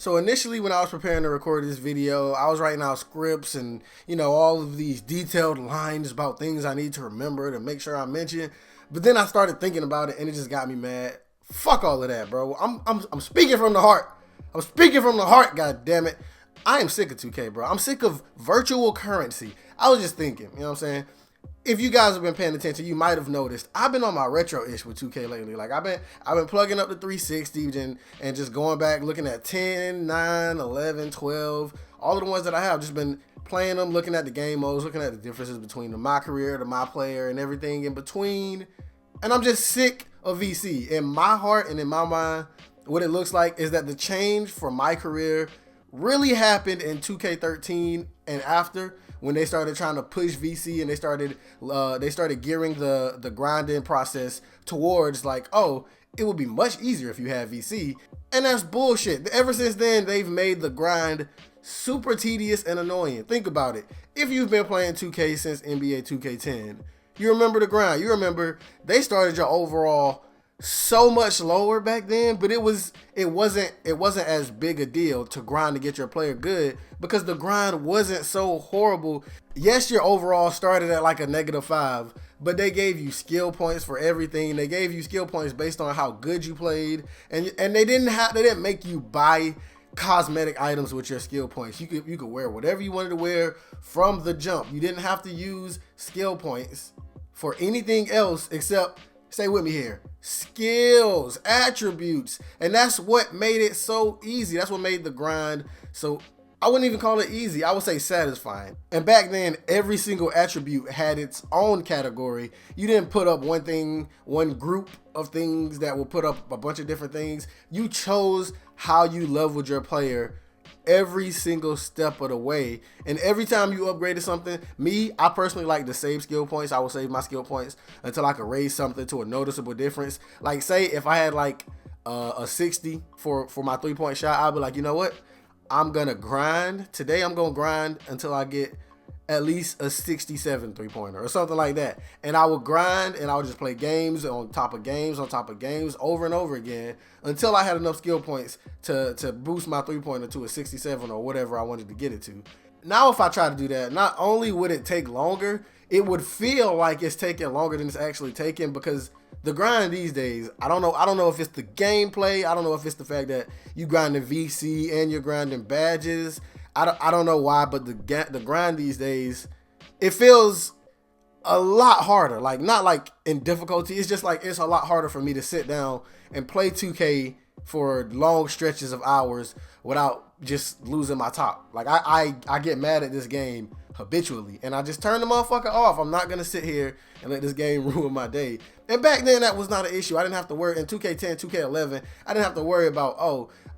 So initially when I was preparing to record this video, I was writing out scripts and, all of these detailed lines about things I need to remember to make sure I mention. But then I started thinking about it and it just got me mad. Fuck all of that, bro. I'm speaking from the heart. I'm speaking from the heart, god damn it. I am sick of 2K, bro. I'm sick of virtual currency. I was just thinking, you know what I'm saying? If you guys have been paying attention, you might have noticed I've been on my retro-ish with 2K lately. Like I've been plugging up the 360 and just going back looking at 10, 9, 11, 12, all of the ones that I have, just been playing them, looking at the game modes, looking at the differences between the MyCareer, the MyPlayer, and everything in between. And I'm just sick of VC. In my heart and in my mind, what it looks like is that the change for MyCareer really happened in 2K13 and after, when they started trying to push VC and they started gearing the grinding process towards like, oh, it would be much easier if you had VC. And that's bullshit. Ever since then, they've made the grind super tedious and annoying. Think about it. If you've been playing 2K since NBA 2K10, you remember the grind. You remember they started your overall so much lower back then, but it wasn't as big a deal to grind to get your player good because the grind wasn't so horrible. Yes, your overall started at like a -5, but they gave you skill points for everything. They gave you skill points based on how good you played, and they didn't make you buy cosmetic items with your skill points. You could wear whatever you wanted to wear from the jump. You didn't have to use skill points for anything else except, stay with me here, skills, attributes. And that's what made it so easy. That's what made the grind so, I wouldn't even call it easy. I would say satisfying. And back then, every single attribute had its own category. You didn't put up one group of things that will put up a bunch of different things. You chose how you leveled your player every single step of the way. And every time you upgraded something, I personally like to save skill points. I will save my skill points until I could raise something to a noticeable difference. Like say if I had like a 60 for my 3-point shot, I'd be like, you know what? I'm gonna grind. Today I'm gonna grind until I get at least a 67 3-pointer or something like that. And I would grind and I would just play games on top of games on top of games over and over again until I had enough skill points to boost my 3-pointer to a 67 or whatever I wanted to get it to. Now if I try to do that, not only would it take longer, it would feel like it's taking longer than it's actually taking, because the grind these days, I don't know if it's the gameplay, I don't know if it's the fact that you grinding VC and you're grinding badges. I don't know why, but the grind these days, it feels a lot harder. Like not like in difficulty, it's just like it's a lot harder for me to sit down and play 2K for long stretches of hours without just losing my top. Like I get mad at this game habitually and I just turn the motherfucker off. I'm not gonna sit here and let this game ruin my day. And back then that was not an issue. I didn't have to worry in 2K10, 2K11. I didn't have to worry about,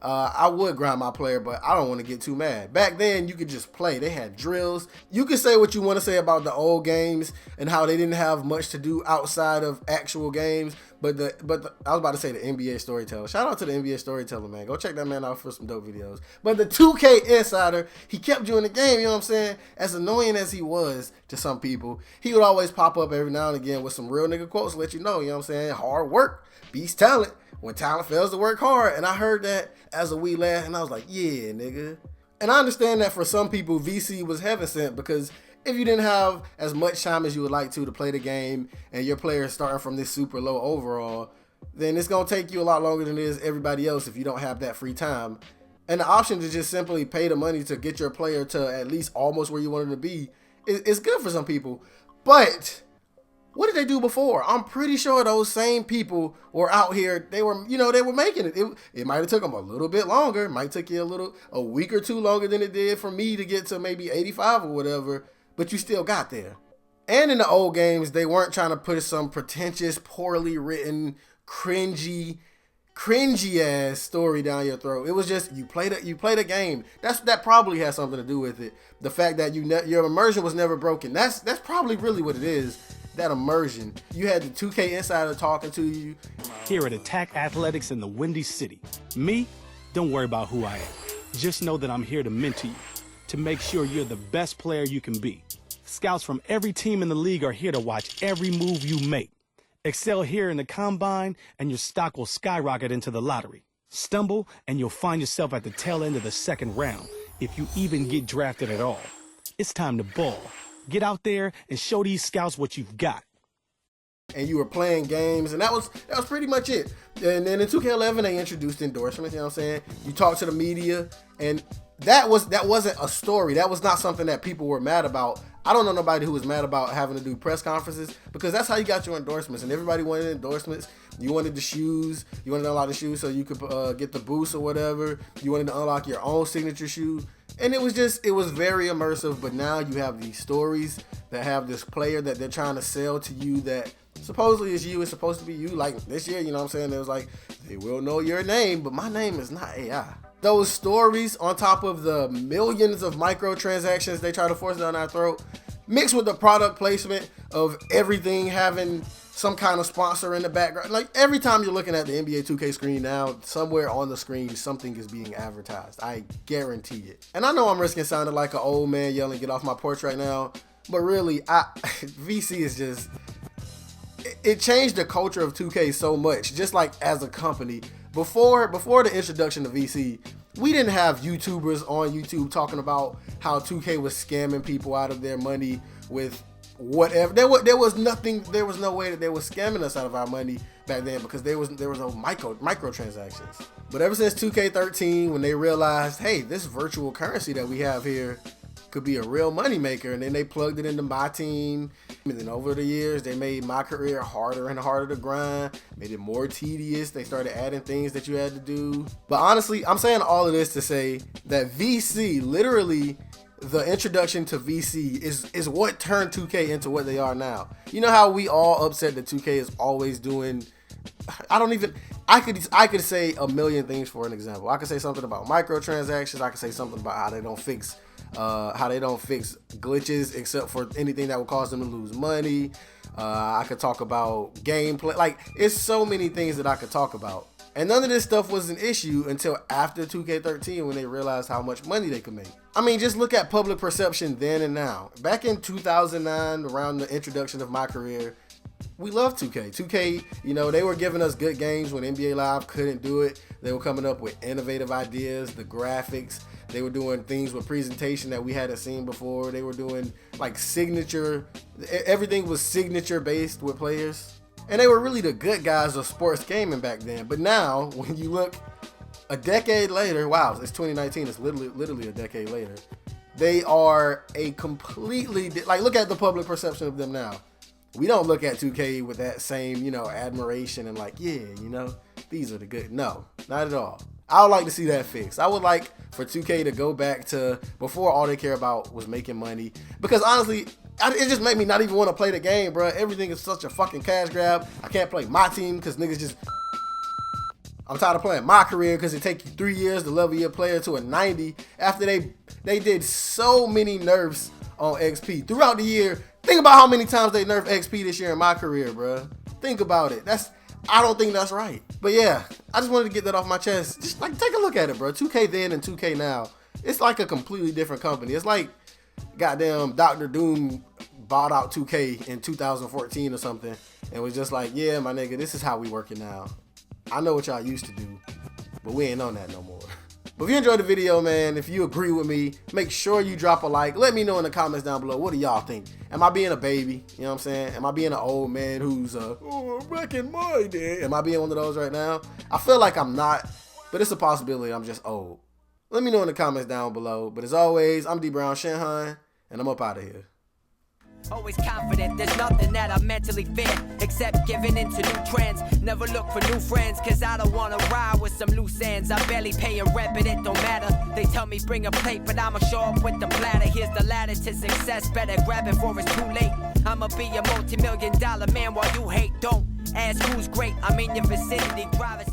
I would grind my player, but I don't want to get too mad. Back then, you could just play. They had drills. You could say what you want to say about the old games and how they didn't have much to do outside of actual games. But I was about to say the NBA Storyteller. Shout out to the NBA Storyteller, man. Go check that man out for some dope videos. But the 2K Insider, he kept you in the game, you know what I'm saying? As annoying as he was to some people, he would always pop up every now and again with some real nigga quotes to let you know what I'm saying? Hard work beats talent when talent fails to work hard. And I heard that as a wee lad, and I was like, yeah, nigga. And I understand that for some people, VC was heaven sent, because if you didn't have as much time as you would like to play the game and your player is starting from this super low overall, then it's going to take you a lot longer than it is everybody else if you don't have that free time. And the option to just simply pay the money to get your player to at least almost where you want him to be is good for some people. But what did they do before? I'm pretty sure those same people were out here. They were making it. It might have took them a little bit longer. It might take you a week or two longer than it did for me to get to maybe 85 or whatever. But you still got there. And in the old games, they weren't trying to put some pretentious, poorly written, cringy ass story down your throat. It was just you played a game. That probably has something to do with it. The fact that your immersion was never broken. That's probably really what it is. That immersion. You had the 2K Insider talking to you. Here at Attack Athletics in the Windy City. Me, don't worry about who I am. Just know that I'm here to mentor you, to make sure you're the best player you can be. Scouts from every team in the league are here to watch every move you make. Excel here in the combine, and your stock will skyrocket into the lottery. stumble, and you'll find yourself at the tail end of the second round, if you even get drafted at all. It's time to ball. Get out there and show these scouts what you've got. And you were playing games, and that was pretty much it. And then in 2K11, they introduced endorsements, you know what I'm saying? You talk to the media, and that wasn't a story. That was not something that people were mad about. I don't know nobody who was mad about having to do press conferences, because that's how you got your endorsements, and everybody wanted endorsements. You wanted the shoes, you wanted to unlock the shoes so you could get the boost or whatever. You wanted to unlock your own signature shoe. And it was very immersive, but now you have these stories that have this player that they're trying to sell to you that supposedly is you, it's supposed to be you. Like this year, you know what I'm saying? It was like, they will know your name, but my name is not AI. Those stories on top of the millions of microtransactions they try to force down our throat, mixed with the product placement of everything having some kind of sponsor in the background. Like every time you're looking at the NBA 2K screen now, somewhere on the screen, something is being advertised. I guarantee it. And I know I'm risking sounding like an old man yelling, get off my porch right now. But really, VC is just, it changed the culture of 2K so much, just like as a company. Before the introduction of VC, we didn't have YouTubers on YouTube talking about how 2K was scamming people out of their money with whatever. There was no way that they were scamming us out of our money back then, because there was no microtransactions. But ever since 2K13, when they realized, hey, this virtual currency that we have here could be a real moneymaker, and then they plugged it into my team. And then over the years, they made MyCareer harder and harder to grind, made it more tedious. They started adding things that you had to do. But honestly, I'm saying all of this to say that VC, literally, the introduction to VC is what turned 2K into what they are now. You know how we all upset that 2K is always doing, I could say a million things for an example. I could say something about microtransactions. I could say something about how they don't fix glitches except for anything that would cause them to lose money. I could talk about gameplay. Like, it's so many things that I could talk about. And none of this stuff was an issue until after 2K13, when they realized how much money they could make. I mean, just look at public perception then and now. Back in 2009, around the introduction of MyCareer, we loved 2K. 2K, you know, they were giving us good games when NBA Live couldn't do it. They were coming up with innovative ideas, the graphics. They were doing things with presentation that we hadn't seen before. They were doing like signature, everything was signature based with players. And they were really the good guys of sports gaming back then. But now, when you look a decade later, wow, it's 2019, it's literally a decade later. They are a completely, like, look at the public perception of them now. We don't look at 2K with that same, you know, admiration and like, yeah, you know, these are the good. No, not at all. I would like to see that fixed. I would like for 2K to go back to before all they care about was making money. Because honestly, it just made me not even want to play the game, bro. Everything is such a fucking cash grab. I can't play my team because niggas just... I'm tired of playing MyCareer because it takes you 3 years to level your player to a 90 after they did so many nerfs on XP throughout the year. Think about how many times they nerfed XP this year in MyCareer, bro. Think about it. I don't think that's right. But yeah, I just wanted to get that off my chest. Just like take a look at it, bro. 2K then and 2K now. It's like a completely different company. It's like goddamn Dr. Doom bought out 2K in 2014 or something and was just like, yeah, my nigga, this is how we working now. I know what y'all used to do, but we ain't on that no more. But if you enjoyed the video, man, if you agree with me, make sure you drop a like. Let me know in the comments down below. What do y'all think? Am I being a baby? You know what I'm saying? Am I being an old man who's back in my day? Am I being one of those right now? I feel like I'm not, but it's a possibility I'm just old. Let me know in the comments down below. But as always, I'm D Brown Shinhan, and I'm up out of here. Always confident, there's nothing that I mentally fear except giving into new trends. Never look for new friends, cause I don't wanna ride with some loose ends. I barely pay a rent, but it don't matter. They tell me bring a plate, but I'ma show up with the platter. Here's the ladder to success, better grab it before it's too late. I'ma be a multi-million-dollar man while you hate. Don't ask who's great, I'm in your vicinity, drivers.